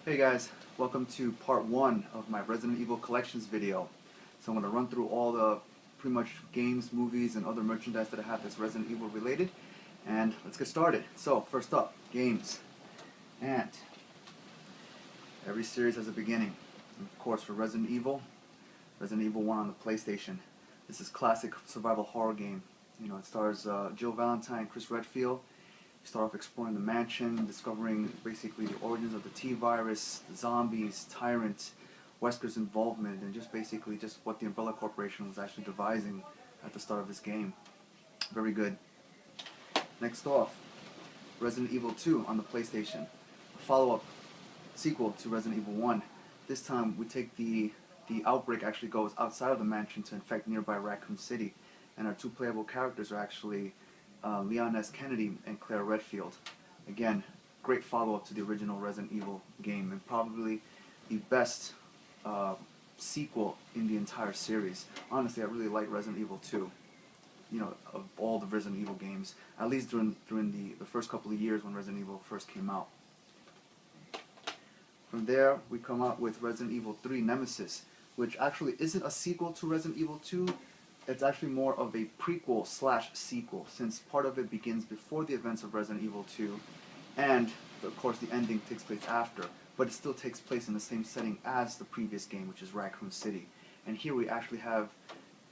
Hey guys, welcome to part 1 of my Resident Evil Collections video. So I'm going to run through all the pretty much games, movies, and other merchandise that I have that's Resident Evil related. And let's get started. So first up, games. And every series has a beginning. And of course for Resident Evil 1 on the PlayStation. This is classic survival horror game. You know, it stars Jill Valentine, Chris Redfield. You start off exploring the mansion, discovering basically the origins of the T-virus, the zombies, Tyrant, Wesker's involvement, and just basically just what the Umbrella Corporation was actually devising at the start of this game. Very good. Next off, Resident Evil 2 on the PlayStation. A follow-up sequel to Resident Evil 1. This time we take the outbreak actually goes outside of the mansion to infect nearby Raccoon City, and our two playable characters are actually Leon S. Kennedy and Claire Redfield. Again, great follow-up to the original Resident Evil game, and probably the best sequel in the entire series. Honestly, I really like Resident Evil 2. You know, of all the Resident Evil games, at least during the first couple of years when Resident Evil first came out. From there, we come out with Resident Evil 3 Nemesis, which actually isn't a sequel to Resident Evil 2. It's actually more of a prequel / sequel, since part of it begins before the events of Resident Evil 2, and of course the ending takes place after, but it still takes place in the same setting as the previous game, which is Raccoon City. And here we actually have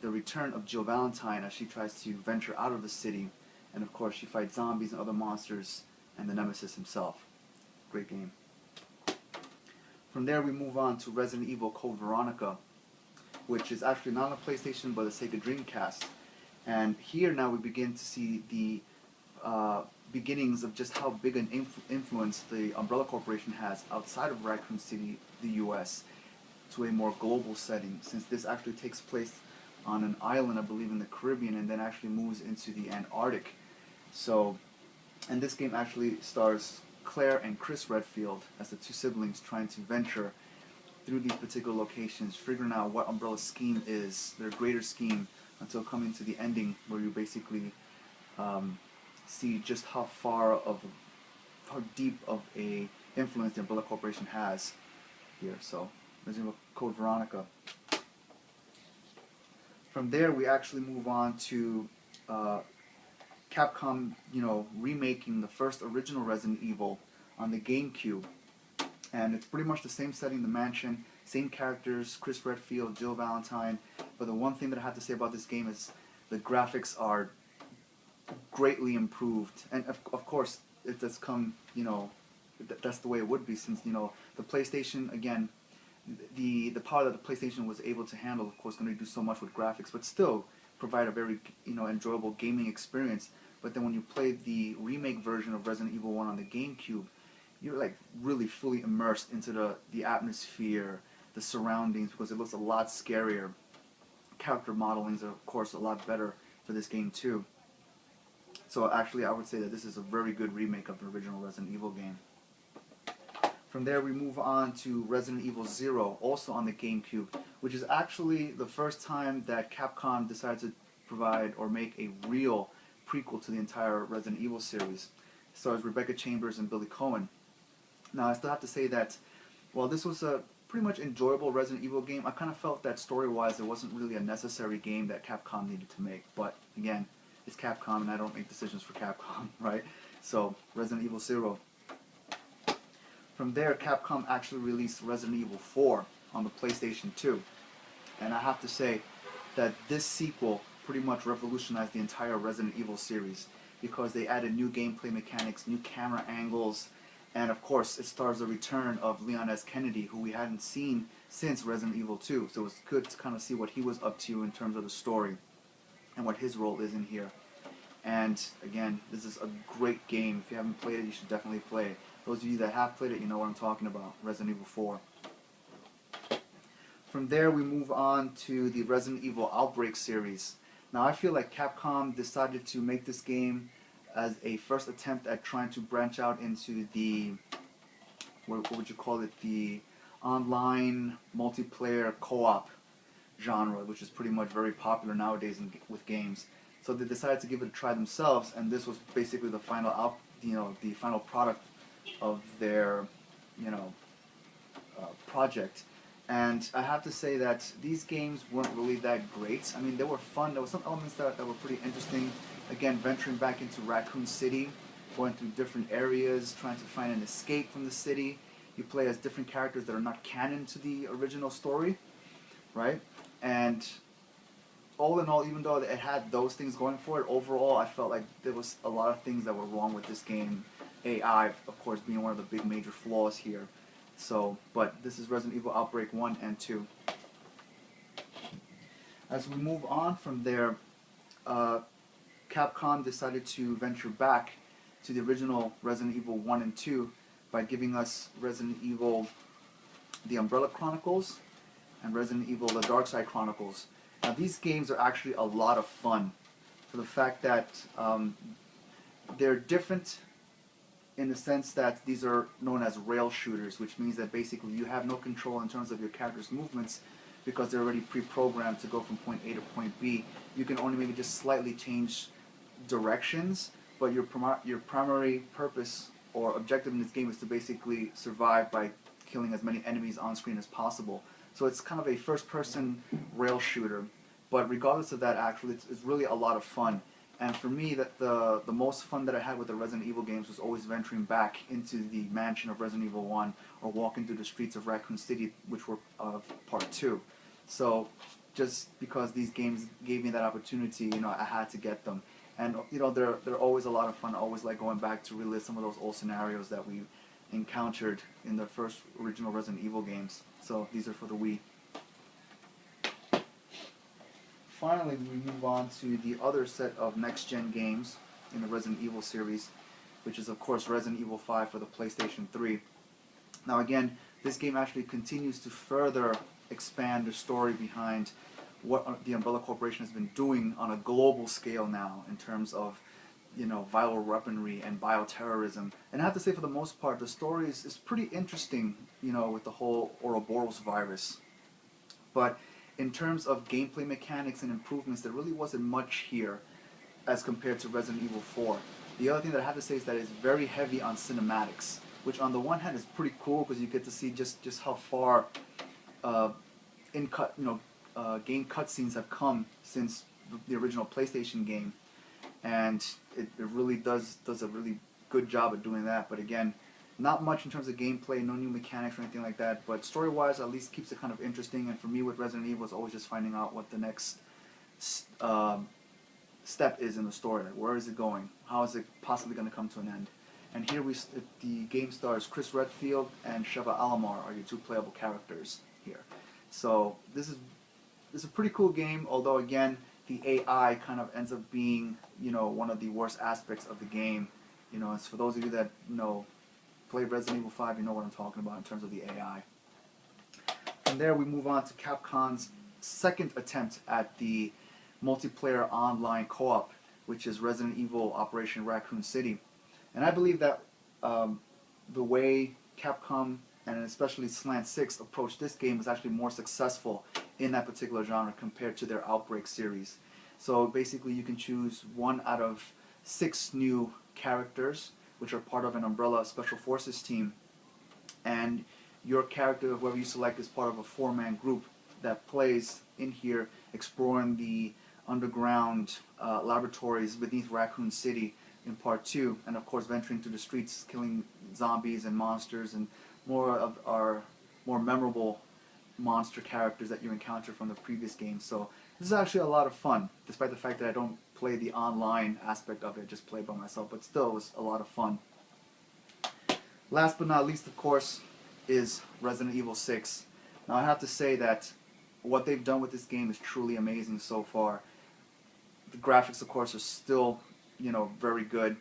the return of Jill Valentine as she tries to venture out of the city, and of course she fights zombies and other monsters, and the Nemesis himself. Great game. From there we move on to Resident Evil Code Veronica, which is actually not on the PlayStation but the Sega Dreamcast. And here now we begin to see the beginnings of just how big an influence the Umbrella Corporation has outside of Raccoon City, the US, to a more global setting, since this actually takes place on an island, I believe, in the Caribbean, and then actually moves into the Antarctic. So, and this game actually stars Claire and Chris Redfield as the two siblings trying to venture through these particular locations, figuring out what Umbrella's scheme is, their greater scheme, until coming to the ending where you basically see just how deep of a influence the Umbrella Corporation has here. So, Resident Evil Code Veronica. From there, we actually move on to Capcom, remaking the first original Resident Evil on the GameCube. And it's pretty much the same setting, the mansion, same characters, Chris Redfield, Jill Valentine. But the one thing that I have to say about this game is the graphics are greatly improved. And of course, it does come, that's the way it would be, since, the PlayStation, again, the power that the PlayStation was able to handle, of course, going to do so much with graphics, but still provide a very, enjoyable gaming experience. But then when you play the remake version of Resident Evil 1 on the GameCube, you're like really fully immersed into the atmosphere, the surroundings, because it looks a lot scarier. Character modeling is, of course, a lot better for this game too. So actually, I would say that this is a very good remake of the original Resident Evil game. From there, we move on to Resident Evil 0, also on the GameCube, which is actually the first time that Capcom decided to provide or make a real prequel to the entire Resident Evil series. It stars Rebecca Chambers and Billy Cohen. Now, I still have to say that while this was a pretty much enjoyable Resident Evil game, I kind of felt that story-wise it wasn't really a necessary game that Capcom needed to make. But again, it's Capcom and I don't make decisions for Capcom, right? So, Resident Evil 0. From there, Capcom actually released Resident Evil 4 on the PlayStation 2. And I have to say that this sequel pretty much revolutionized the entire Resident Evil series, because they added new gameplay mechanics, new camera angles, and of course it stars the return of Leon S. Kennedy, who we hadn't seen since Resident Evil 2. So it was good to kind of see what he was up to in terms of the story and what his role is in here. And again, this is a great game. If you haven't played it, you should definitely play it. Those of you that have played it, you know what I'm talking about. Resident Evil 4. From there, we move on to the Resident Evil Outbreak series. Now, I feel like Capcom decided to make this game as a first attempt at trying to branch out into the, what would you call it, the online multiplayer co-op genre, which is pretty much very popular nowadays with games. So they decided to give it a try themselves, and this was basically the final the final product of their, project. And I have to say that these games weren't really that great. I mean, they were fun. There were some elements that were pretty interesting. Again, venturing back into Raccoon City, going through different areas, trying to find an escape from the city. You play as different characters that are not canon to the original story, right? And all in all, even though it had those things going for it, overall I felt like there was a lot of things that were wrong with this game. AI, of course, being one of the big major flaws here. So, but this is Resident Evil Outbreak 1 and 2. As we move on from there, Capcom decided to venture back to the original Resident Evil 1 and 2 by giving us Resident Evil The Umbrella Chronicles and Resident Evil The Dark Side Chronicles. Now these games are actually a lot of fun for the fact that they're different in the sense that these are known as rail shooters, which means that basically you have no control in terms of your character's movements because they're already pre-programmed to go from point A to point B. You can only maybe just slightly change directions, but your primary purpose or objective in this game is to basically survive by killing as many enemies on screen as possible. So it's kind of a first-person rail shooter, but regardless of that, actually, it's really a lot of fun. And for me, that the most fun that I had with the Resident Evil games was always venturing back into the mansion of Resident Evil 1 or walking through the streets of Raccoon City, which were of Part 2. So just because these games gave me that opportunity, you know, I had to get them. And, you know, they're always a lot of fun. I always like going back to relive some of those old scenarios that we encountered in the first original Resident Evil games. So these are for the Wii. Finally, we move on to the other set of next-gen games in the Resident Evil series, which is, of course, Resident Evil 5 for the PlayStation 3. Now, again, this game actually continues to further expand the story behind what the Umbrella Corporation has been doing on a global scale now in terms of, you know, viral weaponry and bioterrorism. And I have to say, for the most part, the story is pretty interesting, you know, with the whole Ouroboros virus. But in terms of gameplay mechanics and improvements, there really wasn't much here as compared to Resident Evil 4. The other thing that I have to say is that it's very heavy on cinematics, which on the one hand is pretty cool because you get to see just how far game cutscenes have come since the original PlayStation game, and it really does a really good job at doing that. But again, not much in terms of gameplay, no new mechanics or anything like that, but story-wise at least keeps it kind of interesting. And for me with Resident Evil, it's always just finding out what the next step is in the story. Like, where is it going? How is it possibly going to come to an end? And here the game stars Chris Redfield and Sheva Alomar are your two playable characters here. So this is a pretty cool game, although again the AI kind of ends up being, you know, one of the worst aspects of the game. You know, as for those of you that play Resident Evil 5, you know what I'm talking about in terms of the AI. From there, we move on to Capcom's second attempt at the multiplayer online co-op, which is Resident Evil Operation Raccoon City. And I believe that the way Capcom and especially Slant 6 approached this game was actually more successful in that particular genre compared to their Outbreak series. So basically you can choose one out of 6 new characters which are part of an Umbrella Special Forces team, and your character, whoever you select, is part of a 4-man group that plays in here exploring the underground laboratories beneath Raccoon City in Part 2, and of course venturing through the streets, killing zombies and monsters and more of our more memorable monster characters that you encounter from the previous game. So this is actually a lot of fun, despite the fact that I don't play the online aspect of it, just play by myself, but still it was a lot of fun. Last but not least, of course, is Resident Evil 6. Now I have to say that what they've done with this game is truly amazing so far. The graphics, of course, are still, you know, very good.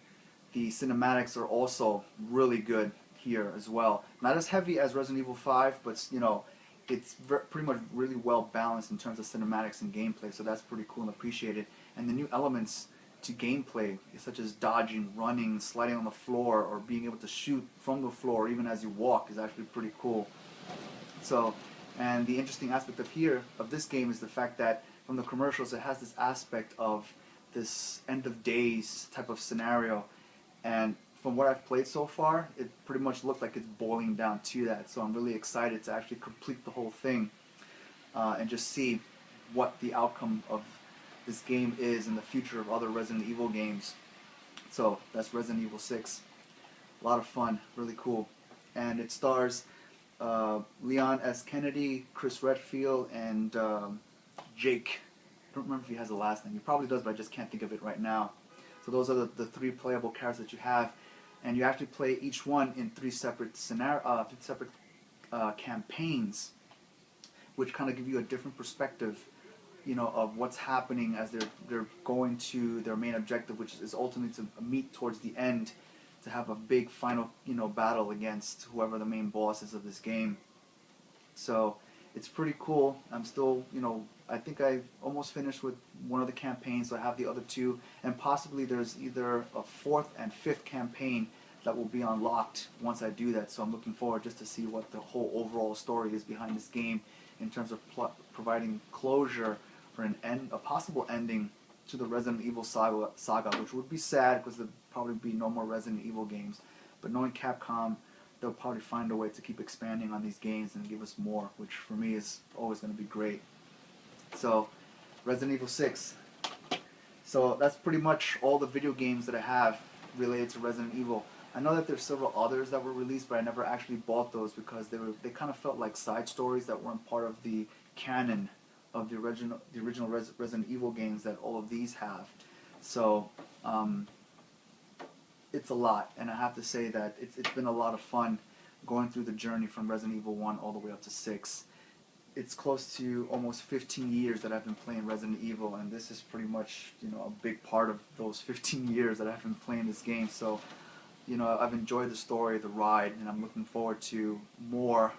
The cinematics are also really good here as well. Not as heavy as Resident Evil 5, but, you know, it's pretty much really well balanced in terms of cinematics and gameplay, so that's pretty cool and appreciated. And the new elements to gameplay, such as dodging, running, sliding on the floor, or being able to shoot from the floor even as you walk, is actually pretty cool. So, and the interesting aspect of this game is the fact that from the commercials it has this aspect of this end of days type of scenario, and from what I've played so far, it pretty much looked like it's boiling down to that. So I'm really excited to actually complete the whole thing and just see what the outcome of this game is in the future of other Resident Evil games. So that's Resident Evil 6. A lot of fun, really cool. And it stars Leon S. Kennedy, Chris Redfield, and Jake. I don't remember if he has a last name. He probably does, but I just can't think of it right now. So those are the three playable characters that you have, and you actually play each one in three separate campaigns, which kind of give you a different perspective, of what's happening as they're going to their main objective, which is ultimately to meet towards the end, to have a big final, battle against whoever the main boss is of this game. So it's pretty cool. I'm still, I think I almost finished with one of the campaigns, so I have the other two, and possibly there's either a fourth and fifth campaign that will be unlocked once I do that. So I'm looking forward just to see what the whole overall story is behind this game in terms of providing closure for a possible ending to the Resident Evil saga, which would be sad because there'd probably be no more Resident Evil games. But knowing Capcom, they'll probably find a way to keep expanding on these games and give us more, which for me is always going to be great. So, Resident Evil 6. So that's pretty much all the video games that I have related to Resident Evil. I know that there's several others that were released, but I never actually bought those because they kind of felt like side stories that weren't part of the canon of the original Resident Evil games that all of these have. So it's a lot, and I have to say that it's been a lot of fun going through the journey from Resident Evil 1 all the way up to 6. It's close to almost 15 years that I've been playing Resident Evil, and this is pretty much, a big part of those 15 years that I've been playing this game. So, I've enjoyed the story, the ride, and I'm looking forward to more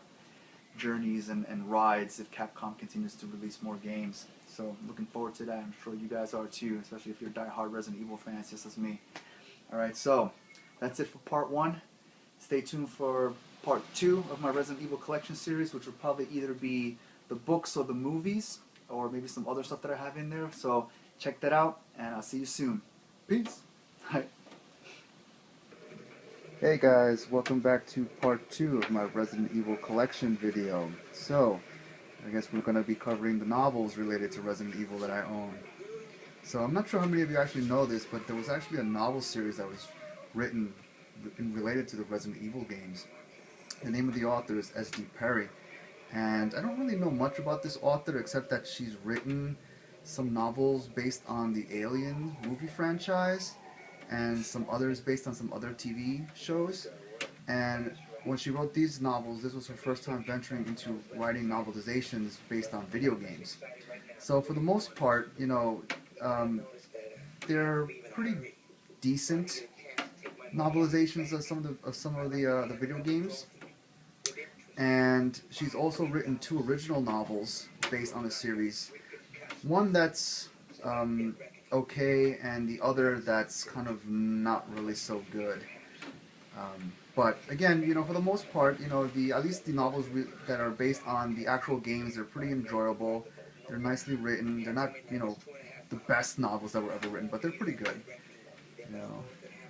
journeys and rides if Capcom continues to release more games. So I'm looking forward to that. I'm sure you guys are too, especially if you're diehard Resident Evil fans just as me. Alright, so that's it for part 1. Stay tuned for part 2 of my Resident Evil collection series, which will probably either be the books or the movies, or maybe some other stuff that I have in there. So check that out, and I'll see you soon. Peace! Hey guys, welcome back to part 2 of my Resident Evil collection video. So, I guess we're going to be covering the novels related to Resident Evil that I own. So I'm not sure how many of you actually know this, but there was actually a novel series that was written related to the Resident Evil games. The name of the author is S.D. Perry. And I don't really know much about this author except that she's written some novels based on the Alien movie franchise, and some others based on some other TV shows. And when she wrote these novels, this was her first time venturing into writing novelizations based on video games. So for the most part, they're pretty decent novelizations of some of the video games. And she's also written 2 original novels based on the series. One that's okay, and the other that's kind of not really so good. But again, for the most part, at least the novels that are based on the actual games, they're pretty enjoyable. They're nicely written. They're not, the best novels that were ever written, but they're pretty good.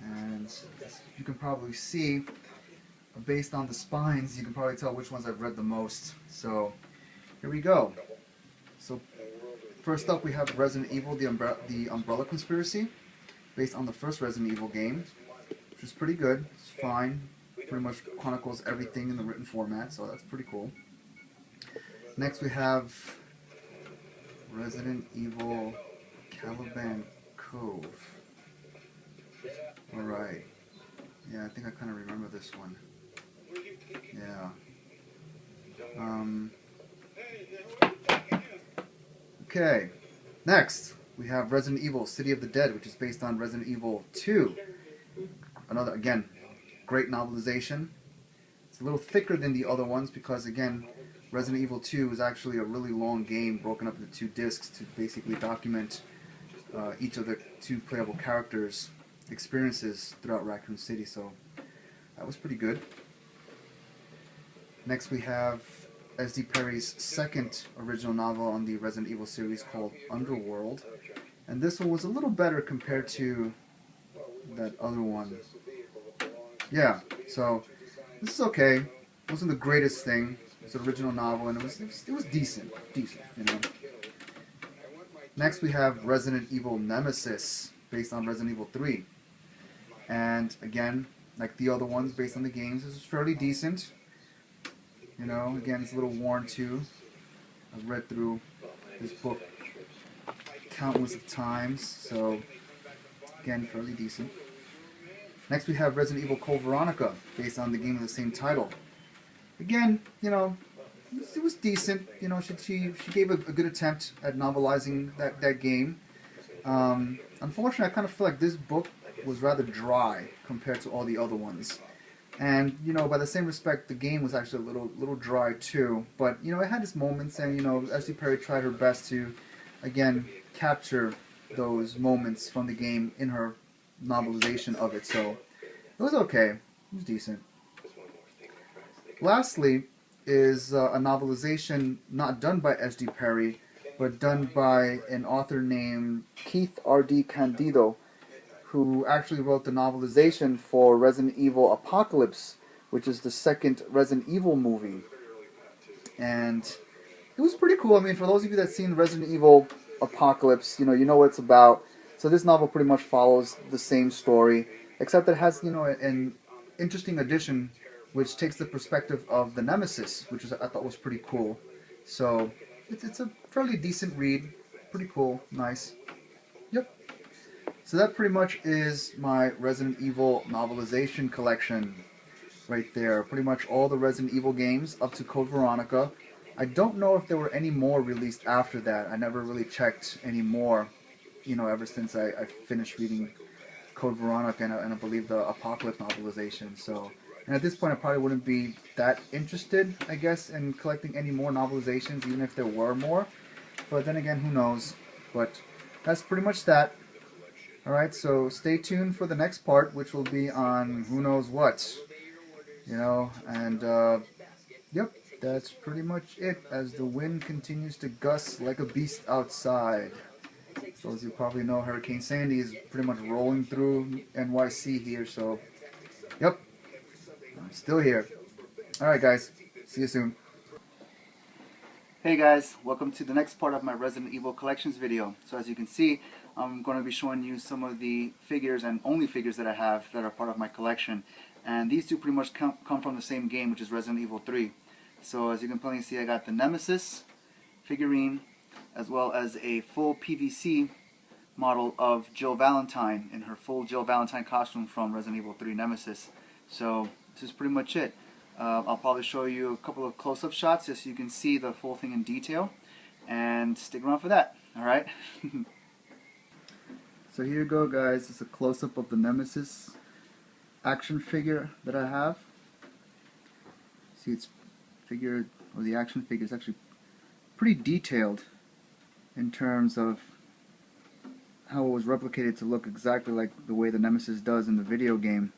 And as you can probably see, based on the spines, you can probably tell which ones I've read the most. So here we go. So first up, we have Resident Evil: The Umbrella Conspiracy, based on the first Resident Evil game, which is pretty good. It's fine. Pretty much chronicles everything in the written format, so that's pretty cool. Next, we have Resident Evil: Caliban Cove. Alright. Yeah, I think I kind of remember this one. Yeah. Okay. Next, we have Resident Evil: City of the Dead, which is based on Resident Evil 2. Another, again, great novelization. It's a little thicker than the other ones because, again, Resident Evil 2 is actually a really long game broken up into 2 discs to basically document each of the 2 playable characters' experiences throughout Raccoon City, so that was pretty good. Next we have S.D. Perry's second original novel on the Resident Evil series called Underworld, and this one was a little better compared to that other one. yeah, so this is okay. It wasn't the greatest thing. It's an original novel, and it was decent, you know. Next we have Resident Evil Nemesis, based on Resident Evil 3. And again, like the other ones based on the games, this is fairly decent. You know, again, it's a little worn too. I've read through this book countless of times, so again, fairly decent. Next we have Resident Evil Code Veronica, based on the game of the same title. Again, you know, it was decent. You know, she gave a good attempt at novelizing that game. Unfortunately, I kind of feel like this book was rather dry compared to all the other ones. And you know, by the same respect, the game was actually a little dry too. But you know, it had its moments, and you know, S.D. Perry tried her best to, again, capture those moments from the game in her novelization of it. So it was okay. It was decent. Lastly, is a novelization not done by S.D. Perry, but done by an author named Keith R.D. Candido, who actually wrote the novelization for Resident Evil Apocalypse, which is the second Resident Evil movie. And it was pretty cool. I mean, for those of you that seen Resident Evil Apocalypse, you know what it's about. So this novel pretty much follows the same story, except that it has, you know, an interesting addition, which takes the perspective of the Nemesis, which I thought was pretty cool. So it's a fairly decent read, pretty cool, nice. Yep. So that pretty much is my Resident Evil novelization collection right there. Pretty much all the Resident Evil games up to Code Veronica. I don't know if there were any more released after that. I never really checked any more, you know, ever since I finished reading Code Veronica and I believe the Apocalypse novelization. So, and at this point I probably wouldn't be that interested, I guess, in collecting any more novelizations, even if there were more. But then again, who knows? But that's pretty much that. Alright, so stay tuned for the next part, which will be on who knows what. You know, and yep, that's pretty much it, as the wind continues to gust like a beast outside. So as you probably know, Hurricane Sandy is pretty much rolling through NYC here, so yep, I'm still here. Alright guys, see you soon. Hey guys, welcome to the next part of my Resident Evil Collections video. So as you can see, I'm going to be showing you some of the figures and only figures that I have that are part of my collection. And these two pretty much come from the same game, which is Resident Evil 3. So as you can plainly see, I got the Nemesis figurine, as well as a full PVC model of Jill Valentine in her full Jill Valentine costume from Resident Evil 3 Nemesis. So this is pretty much it. I'll probably show you a couple of close-up shots just so you can see the full thing in detail. And stick around for that, alright? So here you go guys, it's a close-up of the Nemesis action figure that I have. See, it's figure, or the action figure is actually pretty detailed in terms of how it was replicated to look exactly like the way the Nemesis does in the video game.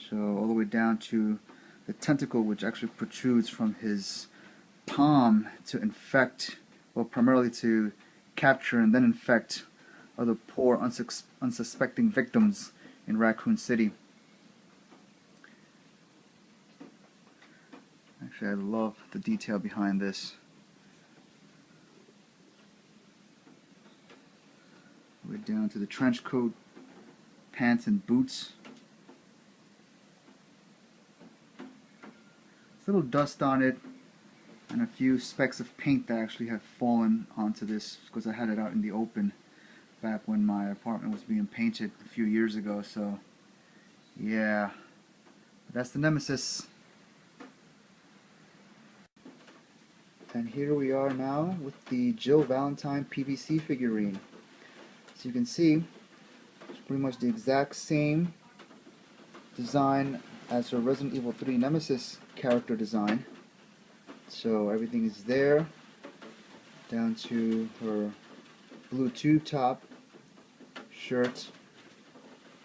So all the way down to the tentacle, which actually protrudes from his palm to infect, well, primarily to capture and then infect other poor unsuspecting victims in Raccoon City. Actually, I love the detail behind this. We're down to the trench coat, pants and boots. There's a little dust on it and a few specks of paint that actually have fallen onto this because I had it out in the open back when my apartment was being painted a few years ago. So yeah, but that's the Nemesis. And here we are now with the Jill Valentine PVC figurine. So you can see it's pretty much the exact same design as her Resident Evil 3 Nemesis character design. So everything is there, down to her blue tube top, shirt,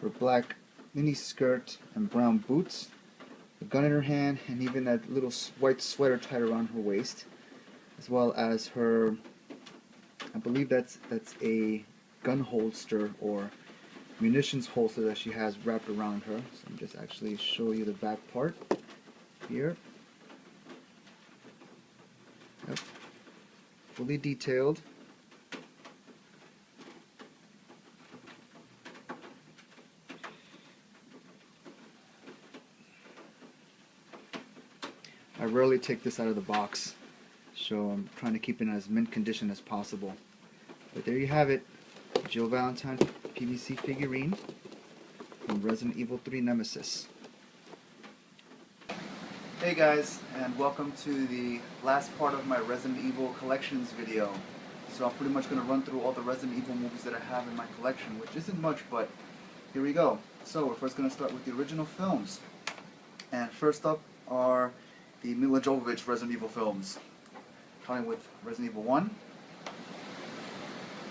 her black mini skirt and brown boots, a gun in her hand, and even that little white sweater tied around her waist, as well as her, I believe that's a gun holster or munitions holster that she has wrapped around her. So I'm just actually show you the back part here. Yep. Fully detailed. I rarely take this out of the box, so I'm trying to keep it in as mint condition as possible. But there you have it, Jill Valentine PVC figurine from Resident Evil 3 Nemesis. Hey guys, and welcome to the last part of my Resident Evil Collections video. So I'm pretty much going to run through all the Resident Evil movies that I have in my collection, which isn't much, but here we go. So we're first going to start with the original films. And first up are the Milla Jovovich Resident Evil films. Starting with Resident Evil 1,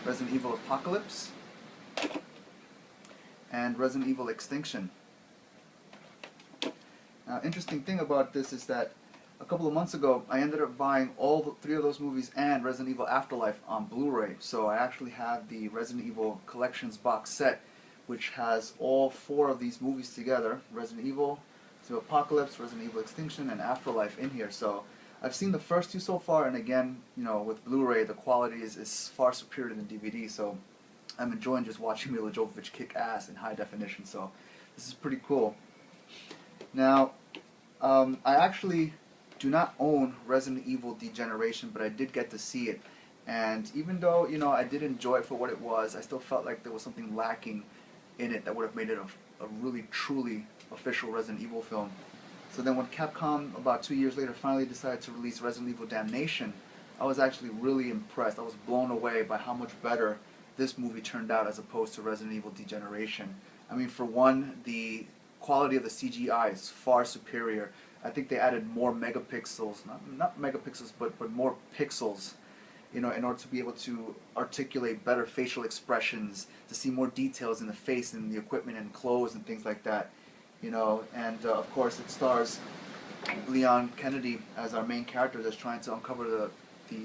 Resident Evil Apocalypse, and Resident Evil Extinction. Now, interesting thing about this is that a couple of months ago, I ended up buying all three of those movies and Resident Evil Afterlife on Blu-ray. So I actually have the Resident Evil Collections box set, which has all four of these movies together: Resident Evil, Apocalypse, Resident Evil Extinction, and Afterlife in here. So I've seen the first two so far, and again, you know, with Blu-ray, the quality is far superior than DVD. So I'm enjoying just watching Milla Jovovich kick ass in high definition. So this is pretty cool. Now, I actually do not own Resident Evil Degeneration, but I did get to see it. And even though, you know, I did enjoy it for what it was, I still felt like there was something lacking in it that would have made it a really, truly official Resident Evil film. So then when Capcom, about 2 years later, finally decided to release Resident Evil Damnation, I was actually really impressed. I was blown away by how much better this movie turned out as opposed to Resident Evil Degeneration. I mean, for one, the quality of the CGI is far superior. I think they added more megapixels, not megapixels, but more pixels, you know, in order to be able to articulate better facial expressions, to see more details in the face and the equipment and clothes and things like that, you know. And of course, it stars Leon Kennedy as our main character that's trying to uncover the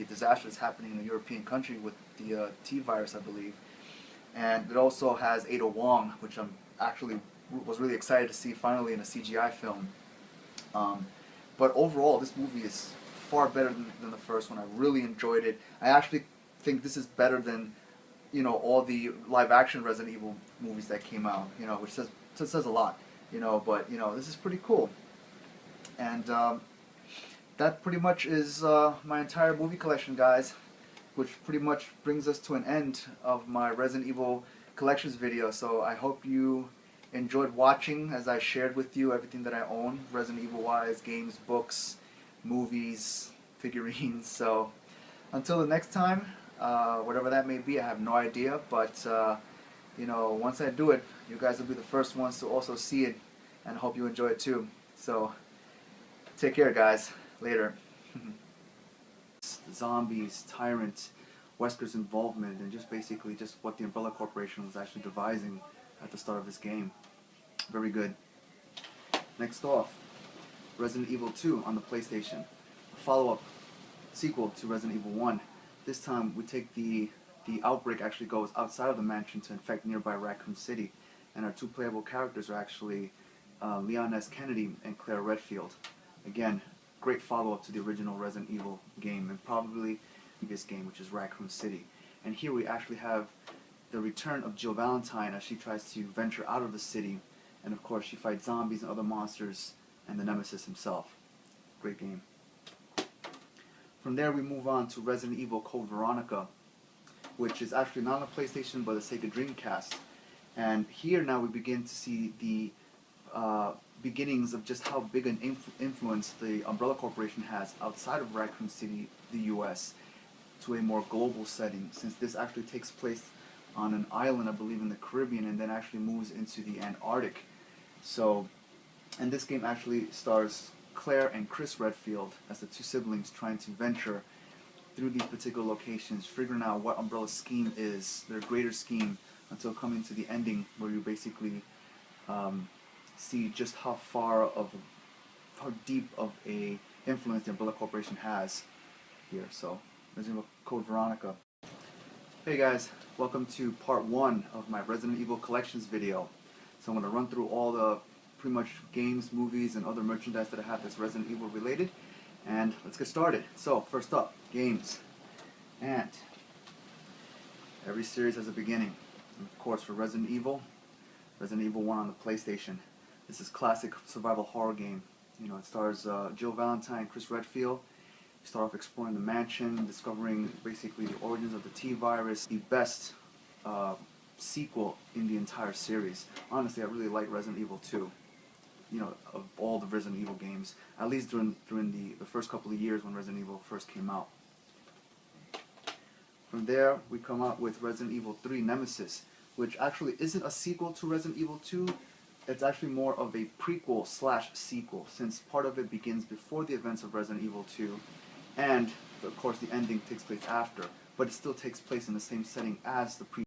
disaster that's happening in a European country with the T virus, I believe. And it also has Ada Wong, which I'm actually was really excited to see finally in a CGI film. But overall, this movie is far better than the first one. I really enjoyed it. I actually think this is better than, you know, all the live-action Resident Evil movies that came out, you know, which says a lot, you know. But, you know, this is pretty cool. And that pretty much is my entire movie collection, guys, which pretty much brings us to an end of my Resident Evil collections video. So I hope you enjoyed watching as I shared with you everything that I own, Resident Evil-wise, games, books, movies, figurines. So until the next time, whatever that may be, I have no idea, but you know, once I do it, you guys will be the first ones to also see it, and I hope you enjoy it too. So take care, guys. Later. Zombies, Tyrant, Wesker's involvement, and just basically just what the Umbrella Corporation was actually devising at the start of this game. Very good. Next off, Resident Evil 2 on the PlayStation. A follow-up sequel to Resident Evil 1. This time we take the outbreak actually goes outside of the mansion to infect nearby Raccoon City. And our two playable characters are actually Leon S. Kennedy and Claire Redfield. Again, great follow-up to the original Resident Evil game, and probably the previous game, which is Raccoon City. And here we actually have the return of Jill Valentine as she tries to venture out of the city, and of course she fights zombies and other monsters and the Nemesis himself. Great game. From there we move on to Resident Evil Code Veronica, which is actually not on the PlayStation but the Sega Dreamcast. And here now we begin to see the beginnings of just how big an influence the Umbrella Corporation has outside of Raccoon City, the US, to a more global setting, since this actually takes place on an island, I believe, in the Caribbean, and then actually moves into the Antarctic. So, and this game actually stars Claire and Chris Redfield as the two siblings trying to venture through these particular locations, figuring out what Umbrella's scheme is, their greater scheme, until coming to the ending where you basically see just how deep of a influence the Umbrella Corporation has here. So, Resident Evil Code Veronica. Hey guys, welcome to part 1 of my Resident Evil Collections video. So I'm going to run through all the pretty much games, movies, and other merchandise that I have that's Resident Evil related. And let's get started. So first up, games. And every series has a beginning. And of course for Resident Evil 1 on the PlayStation. This is classic survival horror game. You know, it stars Jill Valentine, Chris Redfield. You start off exploring the mansion, discovering basically the origins of the T-virus, the best sequel in the entire series. Honestly, I really like Resident Evil 2, you know, of all the Resident Evil games, at least during the first couple of years when Resident Evil first came out. From there, we come out with Resident Evil 3 Nemesis, which actually isn't a sequel to Resident Evil 2. It's actually more of a prequel / sequel, since part of it begins before the events of Resident Evil 2, and of course the ending takes place after, but it still takes place in the same setting as the prequel.